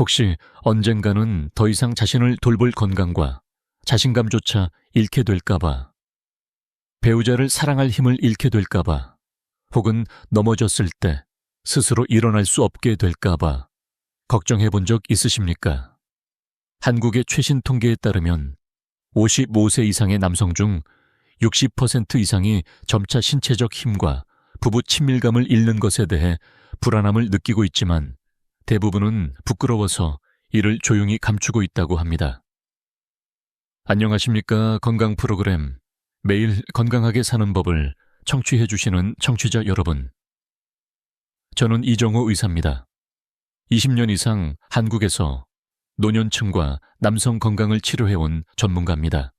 혹시 언젠가는 더 이상 자신을 돌볼 건강과 자신감조차 잃게 될까봐, 배우자를 사랑할 힘을 잃게 될까봐, 혹은 넘어졌을 때 스스로 일어날 수 없게 될까봐 걱정해 본 적 있으십니까? 한국의 최신 통계에 따르면 55세 이상의 남성 중 60% 이상이 점차 신체적 힘과 부부 친밀감을 잃는 것에 대해 불안함을 느끼고 있지만 대부분은 부끄러워서 이를 조용히 감추고 있다고 합니다. 안녕하십니까. 건강 프로그램 매일 건강하게 사는 법을 청취해 주시는 청취자 여러분. 저는 이정호 의사입니다. 20년 이상 한국에서 노년층과 남성 건강을 치료해온 전문가입니다.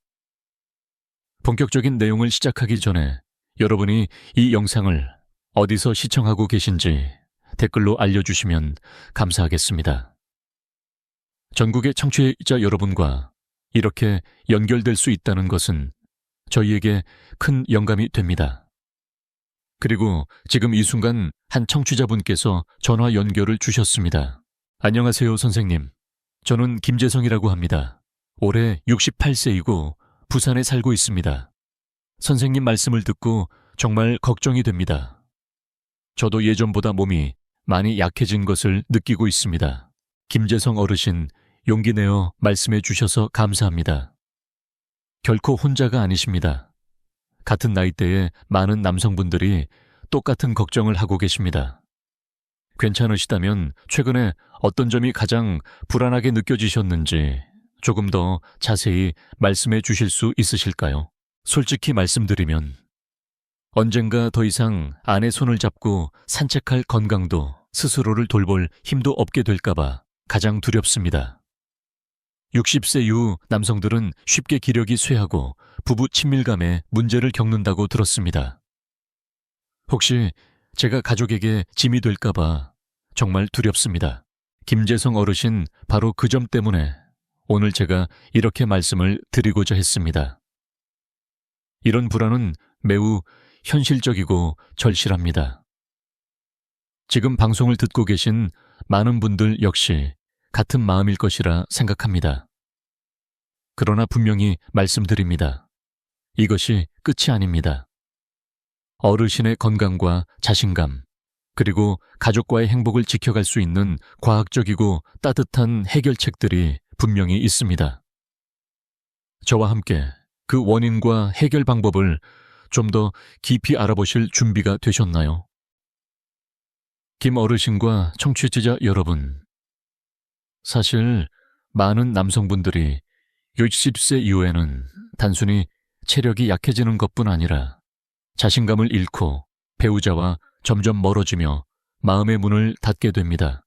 본격적인 내용을 시작하기 전에 여러분이 이 영상을 어디서 시청하고 계신지 댓글로 알려주시면 감사하겠습니다. 전국의 청취자 여러분과 이렇게 연결될 수 있다는 것은 저희에게 큰 영감이 됩니다. 그리고 지금 이 순간 한 청취자분께서 전화 연결을 주셨습니다. 안녕하세요, 선생님. 저는 김재성이라고 합니다. 올해 68세이고 부산에 살고 있습니다. 선생님 말씀을 듣고 정말 걱정이 됩니다. 저도 예전보다 몸이 많이 약해진 것을 느끼고 있습니다. 김재성 어르신, 용기 내어 말씀해 주셔서 감사합니다. 결코 혼자가 아니십니다. 같은 나이대에 많은 남성분들이 똑같은 걱정을 하고 계십니다. 괜찮으시다면 최근에 어떤 점이 가장 불안하게 느껴지셨는지 조금 더 자세히 말씀해 주실 수 있으실까요? 솔직히 말씀드리면 언젠가 더 이상 아내 손을 잡고 산책할 건강도 스스로를 돌볼 힘도 없게 될까봐 가장 두렵습니다. 60세 이후 남성들은 쉽게 기력이 쇠하고 부부 친밀감에 문제를 겪는다고 들었습니다. 혹시 제가 가족에게 짐이 될까봐 정말 두렵습니다. 김재성 어르신, 바로 그 점 때문에 오늘 제가 이렇게 말씀을 드리고자 했습니다. 이런 불안은 매우 현실적이고 절실합니다. 지금 방송을 듣고 계신 많은 분들 역시 같은 마음일 것이라 생각합니다. 그러나 분명히 말씀드립니다. 이것이 끝이 아닙니다. 어르신의 건강과 자신감, 그리고 가족과의 행복을 지켜갈 수 있는 과학적이고 따뜻한 해결책들이 분명히 있습니다. 저와 함께 그 원인과 해결 방법을 좀 더 깊이 알아보실 준비가 되셨나요? 김 어르신과 청취자 여러분, 사실 많은 남성분들이 60세 이후에는 단순히 체력이 약해지는 것뿐 아니라 자신감을 잃고 배우자와 점점 멀어지며 마음의 문을 닫게 됩니다.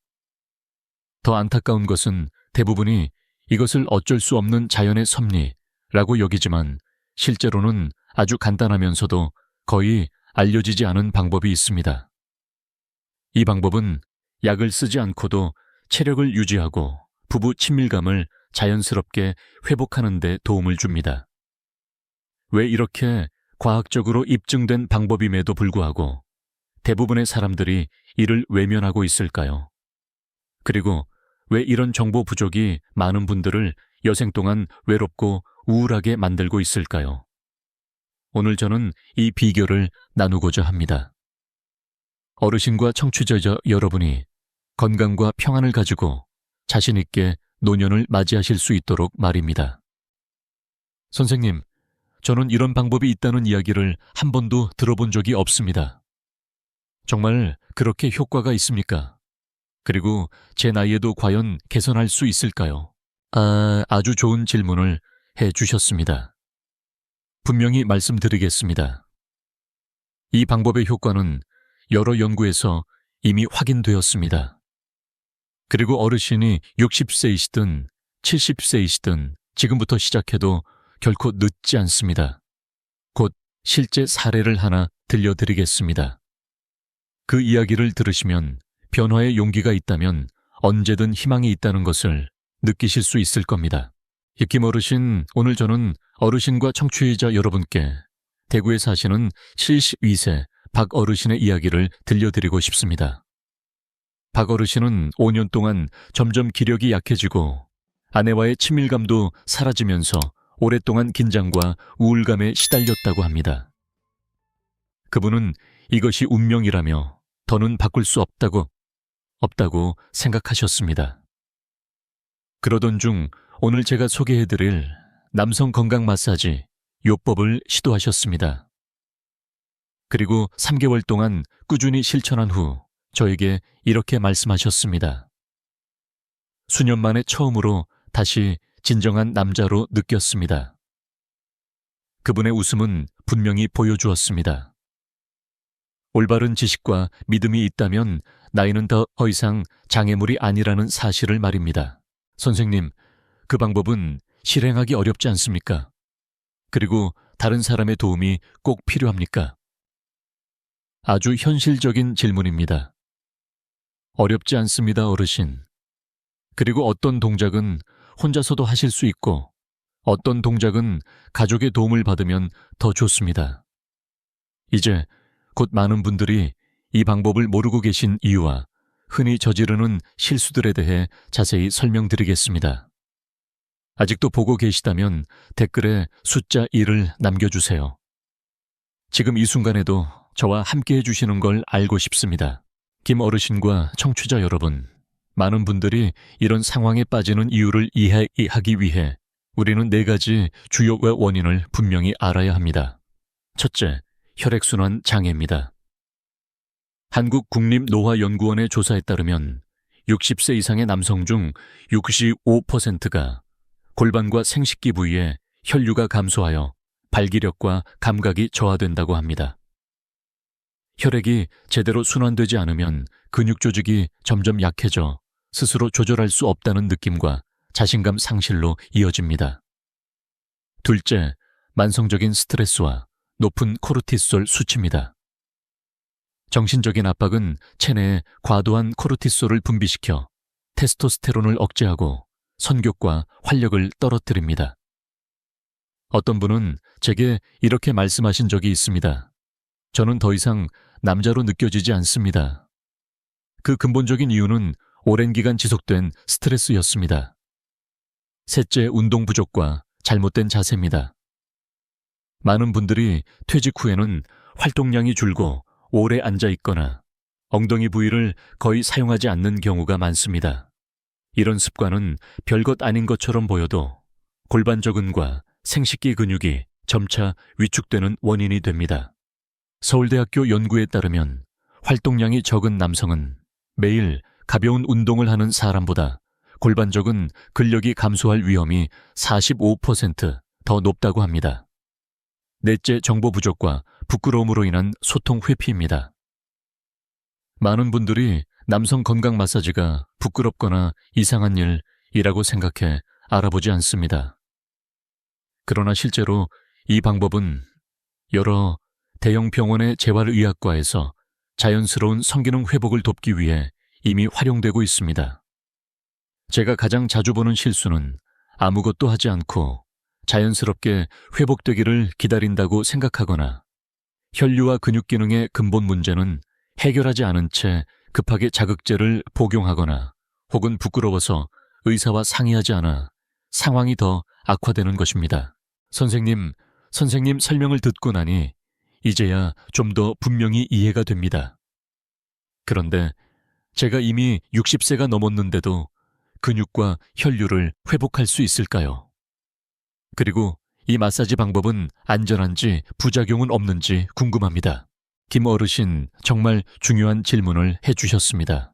더 안타까운 것은 대부분이 이것을 어쩔 수 없는 자연의 섭리라고 여기지만 실제로는 아주 간단하면서도 거의 알려지지 않은 방법이 있습니다. 이 방법은 약을 쓰지 않고도 체력을 유지하고 부부 친밀감을 자연스럽게 회복하는 데 도움을 줍니다. 왜 이렇게 과학적으로 입증된 방법임에도 불구하고 대부분의 사람들이 이를 외면하고 있을까요? 그리고 왜 이런 정보 부족이 많은 분들을 여생 동안 외롭고 우울하게 만들고 있을까요? 오늘 저는 이 비결을 나누고자 합니다. 어르신과 청취자 여러분이 건강과 평안을 가지고 자신 있게 노년을 맞이하실 수 있도록 말입니다. 선생님, 저는 이런 방법이 있다는 이야기를 한 번도 들어본 적이 없습니다. 정말 그렇게 효과가 있습니까? 그리고 제 나이에도 과연 개선할 수 있을까요? 아주 좋은 질문을 해 주셨습니다. 분명히 말씀드리겠습니다. 이 방법의 효과는 여러 연구에서 이미 확인되었습니다. 그리고 어르신이 60세이시든 70세이시든 지금부터 시작해도 결코 늦지 않습니다. 곧 실제 사례를 하나 들려드리겠습니다. 그 이야기를 들으시면 변화의 용기가 있다면 언제든 희망이 있다는 것을 느끼실 수 있을 겁니다. 김 어르신, 오늘 저는 어르신과 청취자 여러분께 대구에 사시는 72세 박 어르신의 이야기를 들려드리고 싶습니다. 박 어르신은 5년 동안 점점 기력이 약해지고 아내와의 친밀감도 사라지면서 오랫동안 긴장과 우울감에 시달렸다고 합니다. 그분은 이것이 운명이라며 더는 바꿀 수 없다고 생각하셨습니다. 그러던 중 오늘 제가 소개해드릴 남성 건강 마사지 요법을 시도하셨습니다. 그리고 3개월 동안 꾸준히 실천한 후 저에게 이렇게 말씀하셨습니다. 수년 만에 처음으로 다시 진정한 남자로 느꼈습니다. 그분의 웃음은 분명히 보여주었습니다. 올바른 지식과 믿음이 있다면 나이는 더 이상 장애물이 아니라는 사실을 말입니다. 선생님, 그 방법은 실행하기 어렵지 않습니까? 그리고 다른 사람의 도움이 꼭 필요합니까? 아주 현실적인 질문입니다. 어렵지 않습니다, 어르신. 그리고 어떤 동작은 혼자서도 하실 수 있고 어떤 동작은 가족의 도움을 받으면 더 좋습니다. 이제 곧 많은 분들이 이 방법을 모르고 계신 이유와 흔히 저지르는 실수들에 대해 자세히 설명드리겠습니다. 아직도 보고 계시다면 댓글에 숫자 1을 남겨주세요. 지금 이 순간에도 저와 함께 해주시는 걸 알고 싶습니다. 김 어르신과 청취자 여러분, 많은 분들이 이런 상황에 빠지는 이유를 이해하기 위해 우리는 4가지 주요 원인을 분명히 알아야 합니다. 첫째, 혈액순환 장애입니다. 한국국립노화연구원의 조사에 따르면 60세 이상의 남성 중 65%가 골반과 생식기 부위에 혈류가 감소하여 발기력과 감각이 저하된다고 합니다. 혈액이 제대로 순환되지 않으면 근육 조직이 점점 약해져 스스로 조절할 수 없다는 느낌과 자신감 상실로 이어집니다. 둘째, 만성적인 스트레스와 높은 코르티솔 수치입니다. 정신적인 압박은 체내에 과도한 코르티솔을 분비시켜 테스토스테론을 억제하고 선교과 활력을 떨어뜨립니다. 어떤 분은 제게 이렇게 말씀하신 적이 있습니다. 저는 더 이상 남자로 느껴지지 않습니다. 그 근본적인 이유는 오랜 기간 지속된 스트레스였습니다. 셋째, 운동 부족과 잘못된 자세입니다. 많은 분들이 퇴직 후에는 활동량이 줄고 오래 앉아 있거나 엉덩이 부위를 거의 사용하지 않는 경우가 많습니다. 이런 습관은 별것 아닌 것처럼 보여도 골반 저근과 생식기 근육이 점차 위축되는 원인이 됩니다. 서울대학교 연구에 따르면 활동량이 적은 남성은 매일 가벼운 운동을 하는 사람보다 골반 저근 근력이 감소할 위험이 45% 높다고 합니다. 넷째, 정보 부족과 부끄러움으로 인한 소통 회피입니다. 많은 분들이 남성 건강 마사지가 부끄럽거나 이상한 일이라고 생각해 알아보지 않습니다. 그러나 실제로 이 방법은 여러 대형 병원의 재활의학과에서 자연스러운 성기능 회복을 돕기 위해 이미 활용되고 있습니다. 제가 가장 자주 보는 실수는 아무것도 하지 않고 자연스럽게 회복되기를 기다린다고 생각하거나 혈류와 근육 기능의 근본 문제는 해결하지 않은 채 급하게 자극제를 복용하거나 혹은 부끄러워서 의사와 상의하지 않아 상황이 더 악화되는 것입니다. 선생님 설명을 듣고 나니 이제야 좀 더 분명히 이해가 됩니다. 그런데 제가 이미 60세가 넘었는데도 근육과 혈류를 회복할 수 있을까요? 그리고 이 마사지 방법은 안전한지 부작용은 없는지 궁금합니다. 김 어르신 정말 중요한 질문을 해주셨습니다.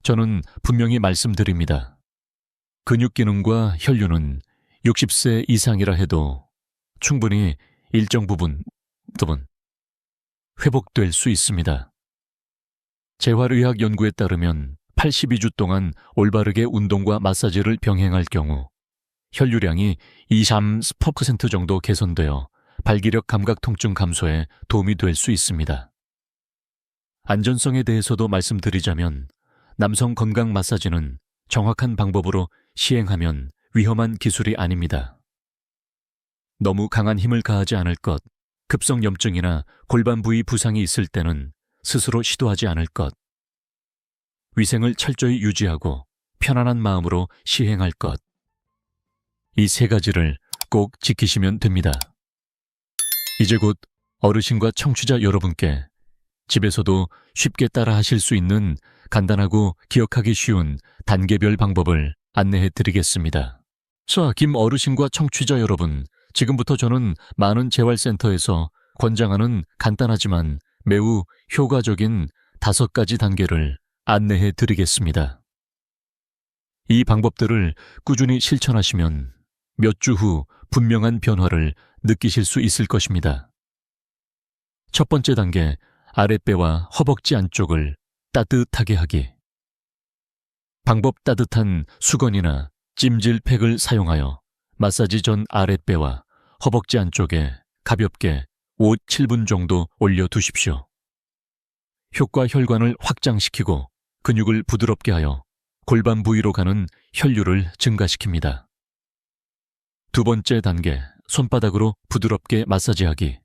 저는 분명히 말씀드립니다. 근육 기능과 혈류는 60세 이상이라 해도 충분히 일정 부분 회복될 수 있습니다. 재활의학 연구에 따르면 82주 동안 올바르게 운동과 마사지를 병행할 경우 혈류량이 2~3% 정도 개선되어 발기력 감각 통증 감소에 도움이 될 수 있습니다. 안전성에 대해서도 말씀드리자면 남성 건강 마사지는 정확한 방법으로 시행하면 위험한 기술이 아닙니다. 너무 강한 힘을 가하지 않을 것, 급성염증이나 골반 부위 부상이 있을 때는 스스로 시도하지 않을 것, 위생을 철저히 유지하고 편안한 마음으로 시행할 것. 이 세 가지를 꼭 지키시면 됩니다. 이제 곧 어르신과 청취자 여러분께 집에서도 쉽게 따라 하실 수 있는 간단하고 기억하기 쉬운 단계별 방법을 안내해 드리겠습니다. 자, 김 어르신과 청취자 여러분, 지금부터 저는 많은 재활센터에서 권장하는 간단하지만 매우 효과적인 5가지 단계를 안내해 드리겠습니다. 이 방법들을 꾸준히 실천하시면 몇 주 후 분명한 변화를 느끼실 수 있을 것입니다. 첫 번째 단계, 아랫배와 허벅지 안쪽을 따뜻하게 하기. 방법 따뜻한 수건이나 찜질팩을 사용하여 마사지 전 아랫배와 허벅지 안쪽에 가볍게 5, 7분 정도 올려두십시오. 효과 혈관을 확장시키고 근육을 부드럽게 하여 골반 부위로 가는 혈류를 증가시킵니다. 두 번째 단계, 손바닥으로 부드럽게 마사지하기.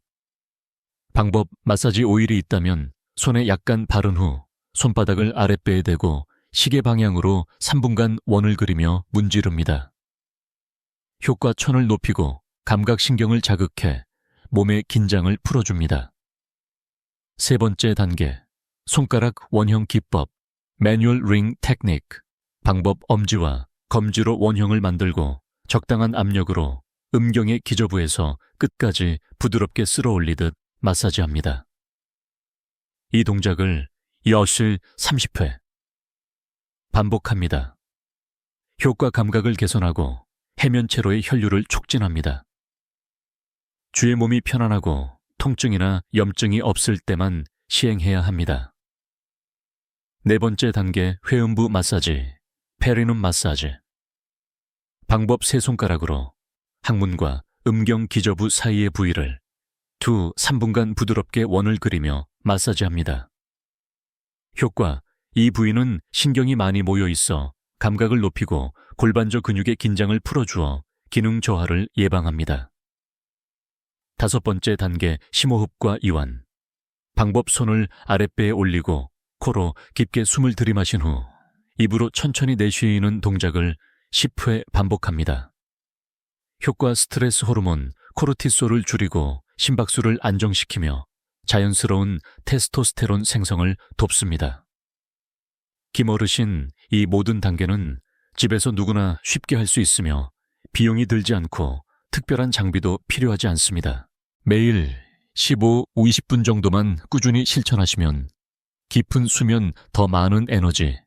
방법, 마사지 오일이 있다면 손에 약간 바른 후 손바닥을 아랫배에 대고 시계 방향으로 3분간 원을 그리며 문지릅니다. 효과 천을 높이고 감각신경을 자극해 몸의 긴장을 풀어줍니다. 세 번째 단계, 손가락 원형 기법, 매뉴얼 링 테크닉. 방법, 엄지와 검지로 원형을 만들고 적당한 압력으로 음경의 기저부에서 끝까지 부드럽게 쓸어 올리듯 마사지합니다. 이 동작을 여실 30회 반복합니다. 효과 감각을 개선하고 해면체로의 혈류를 촉진합니다. 주의 몸이 편안하고 통증이나 염증이 없을 때만 시행해야 합니다. 네 번째 단계, 회음부 마사지, 페리눔 마사지. 방법, 세 손가락으로 항문과 음경 기저부 사이의 부위를 2, 3분간 부드럽게 원을 그리며 마사지합니다. 효과, 이 부위는 신경이 많이 모여 있어 감각을 높이고 골반저 근육의 긴장을 풀어주어 기능 저하를 예방합니다. 다섯 번째 단계, 심호흡과 이완. 방법, 손을 아랫배에 올리고 코로 깊게 숨을 들이마신 후 입으로 천천히 내쉬는 동작을 10회 반복합니다. 효과, 스트레스 호르몬 코르티솔을 줄이고 심박수를 안정시키며 자연스러운 테스토스테론 생성을 돕습니다. 김어르신, 이 모든 단계는 집에서 누구나 쉽게 할 수 있으며 비용이 들지 않고 특별한 장비도 필요하지 않습니다. 매일 15, 20분 정도만 꾸준히 실천하시면 깊은 수면, 더 많은 에너지,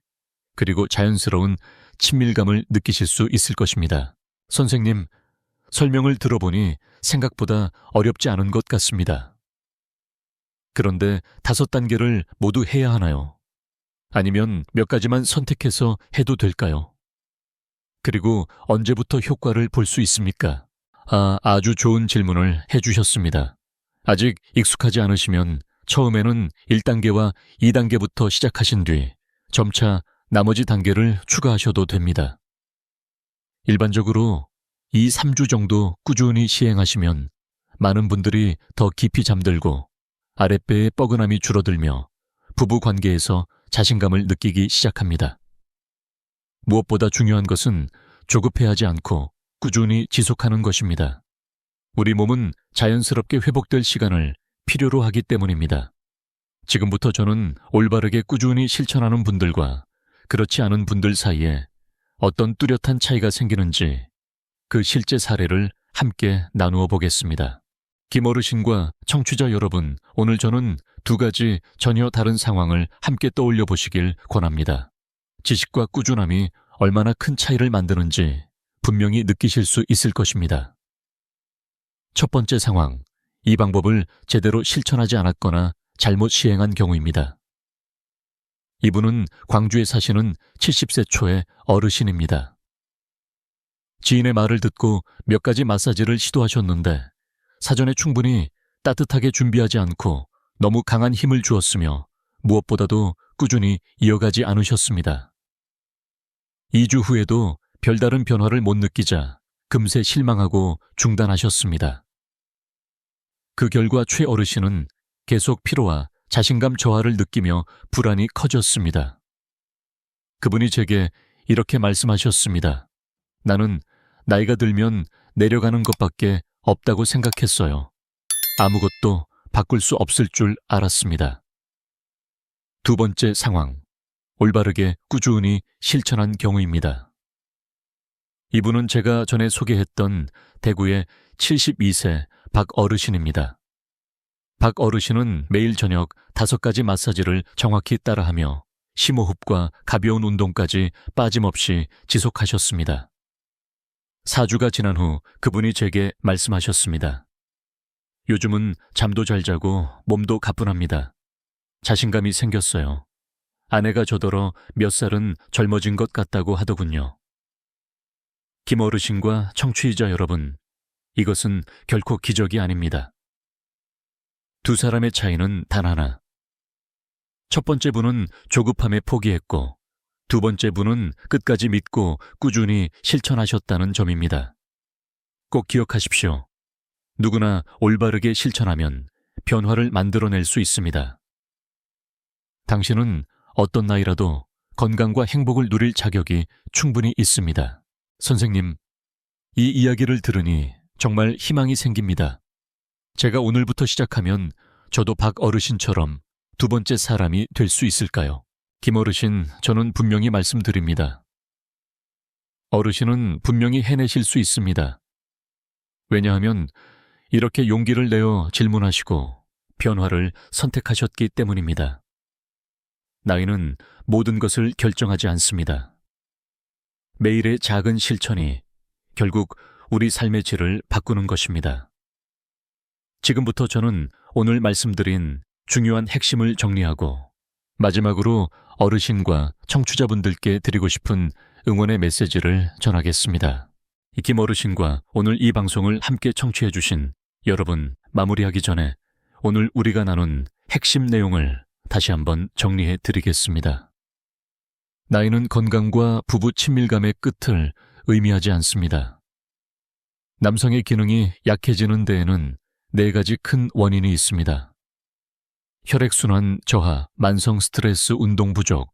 그리고 자연스러운 친밀감을 느끼실 수 있을 것입니다. 선생님, 설명을 들어보니 생각보다 어렵지 않은 것 같습니다. 그런데 5단계를 모두 해야 하나요? 아니면 몇 가지만 선택해서 해도 될까요? 그리고 언제부터 효과를 볼 수 있습니까? 아주 좋은 질문을 해주셨습니다. 아직 익숙하지 않으시면 처음에는 1단계와 2단계부터 시작하신 뒤 점차 나머지 단계를 추가하셔도 됩니다. 일반적으로 2, 3주 정도 꾸준히 시행하시면 많은 분들이 더 깊이 잠들고 아랫배의 뻐근함이 줄어들며 부부 관계에서 자신감을 느끼기 시작합니다. 무엇보다 중요한 것은 조급해하지 않고 꾸준히 지속하는 것입니다. 우리 몸은 자연스럽게 회복될 시간을 필요로 하기 때문입니다. 지금부터 저는 올바르게 꾸준히 실천하는 분들과 그렇지 않은 분들 사이에 어떤 뚜렷한 차이가 생기는지 그 실제 사례를 함께 나누어 보겠습니다. 김어르신과 청취자 여러분, 오늘 저는 2가지 전혀 다른 상황을 함께 떠올려 보시길 권합니다. 지식과 꾸준함이 얼마나 큰 차이를 만드는지 분명히 느끼실 수 있을 것입니다. 첫 번째 상황, 이 방법을 제대로 실천하지 않았거나 잘못 시행한 경우입니다. 이분은 광주에 사시는 70세 초의 어르신입니다. 지인의 말을 듣고 몇 가지 마사지를 시도하셨는데 사전에 충분히 따뜻하게 준비하지 않고 너무 강한 힘을 주었으며 무엇보다도 꾸준히 이어가지 않으셨습니다. 2주 후에도 별다른 변화를 못 느끼자 금세 실망하고 중단하셨습니다. 그 결과 최 어르신은 계속 피로와 자신감 저하를 느끼며 불안이 커졌습니다. 그분이 제게 이렇게 말씀하셨습니다. 나는 나이가 들면 내려가는 것밖에 없다고 생각했어요. 아무것도 바꿀 수 없을 줄 알았습니다. 두 번째 상황, 올바르게 꾸준히 실천한 경우입니다. 이분은 제가 전에 소개했던 대구의 72세 박 어르신입니다. 박 어르신은 매일 저녁 5가지 마사지를 정확히 따라하며 심호흡과 가벼운 운동까지 빠짐없이 지속하셨습니다. 4주가 지난 후 그분이 제게 말씀하셨습니다. 요즘은 잠도 잘 자고 몸도 가뿐합니다. 자신감이 생겼어요. 아내가 저더러 몇 살은 젊어진 것 같다고 하더군요. 김 어르신과 청취자 여러분, 이것은 결코 기적이 아닙니다. 두 사람의 차이는 단 하나. 첫 번째 분은 조급함에 포기했고, 두 번째 분은 끝까지 믿고 꾸준히 실천하셨다는 점입니다. 꼭 기억하십시오. 누구나 올바르게 실천하면 변화를 만들어낼 수 있습니다. 당신은 어떤 나이라도 건강과 행복을 누릴 자격이 충분히 있습니다. 선생님, 이 이야기를 들으니 정말 희망이 생깁니다. 제가 오늘부터 시작하면 저도 박 어르신처럼 두 번째 사람이 될 수 있을까요? 김 어르신, 저는 분명히 말씀드립니다. 어르신은 분명히 해내실 수 있습니다. 왜냐하면 이렇게 용기를 내어 질문하시고 변화를 선택하셨기 때문입니다. 나이는 모든 것을 결정하지 않습니다. 매일의 작은 실천이 결국 우리 삶의 질을 바꾸는 것입니다. 지금부터 저는 오늘 말씀드린 중요한 핵심을 정리하고 마지막으로 어르신과 청취자분들께 드리고 싶은 응원의 메시지를 전하겠습니다. 김 어르신과 오늘 이 방송을 함께 청취해 주신 여러분, 마무리하기 전에 오늘 우리가 나눈 핵심 내용을 다시 한번 정리해 드리겠습니다. 나이는 건강과 부부 친밀감의 끝을 의미하지 않습니다. 남성의 기능이 약해지는 데에는 4가지 큰 원인이 있습니다. 혈액순환 저하, 만성 스트레스 운동 부족,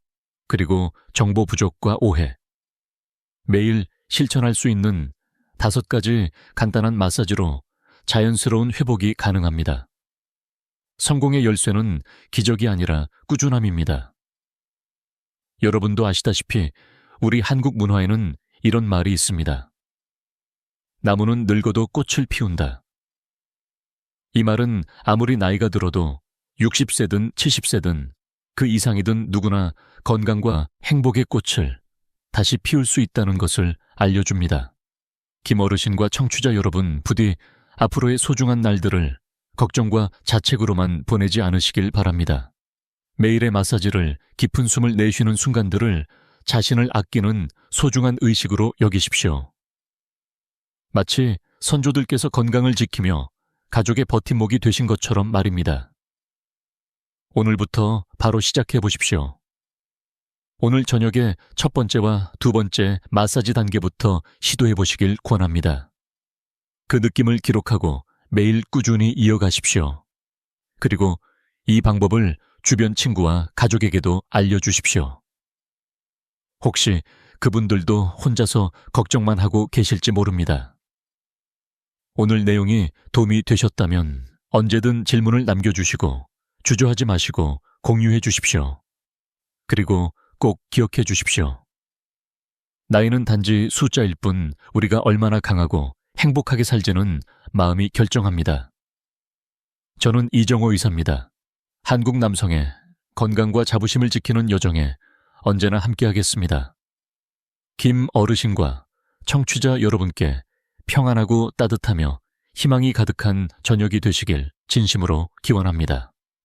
그리고 정보 부족과 오해. 매일 실천할 수 있는 5가지 간단한 마사지로 자연스러운 회복이 가능합니다. 성공의 열쇠는 기적이 아니라 꾸준함입니다. 여러분도 아시다시피 우리 한국 문화에는 이런 말이 있습니다. 나무는 늙어도 꽃을 피운다. 이 말은 아무리 나이가 들어도 60세든 70세든 그 이상이든 누구나 건강과 행복의 꽃을 다시 피울 수 있다는 것을 알려줍니다. 김 어르신과 청취자 여러분, 부디 앞으로의 소중한 날들을 걱정과 자책으로만 보내지 않으시길 바랍니다. 매일의 마사지를, 깊은 숨을 내쉬는 순간들을 자신을 아끼는 소중한 의식으로 여기십시오. 마치 선조들께서 건강을 지키며 가족의 버팀목이 되신 것처럼 말입니다. 오늘부터 바로 시작해 보십시오. 오늘 저녁에 첫 번째와 두 번째 마사지 단계부터 시도해 보시길 권합니다. 그 느낌을 기록하고 매일 꾸준히 이어가십시오. 그리고 이 방법을 주변 친구와 가족에게도 알려주십시오. 혹시 그분들도 혼자서 걱정만 하고 계실지 모릅니다. 오늘 내용이 도움이 되셨다면 언제든 질문을 남겨주시고 주저하지 마시고 공유해 주십시오. 그리고 꼭 기억해 주십시오. 나이는 단지 숫자일 뿐 우리가 얼마나 강하고 행복하게 살지는 마음이 결정합니다. 저는 이정호 의사입니다. 한국 남성의 건강과 자부심을 지키는 여정에 언제나 함께하겠습니다. 김 어르신과 청취자 여러분께 평안하고 따뜻하며 희망이 가득한 저녁이 되시길 진심으로 기원합니다.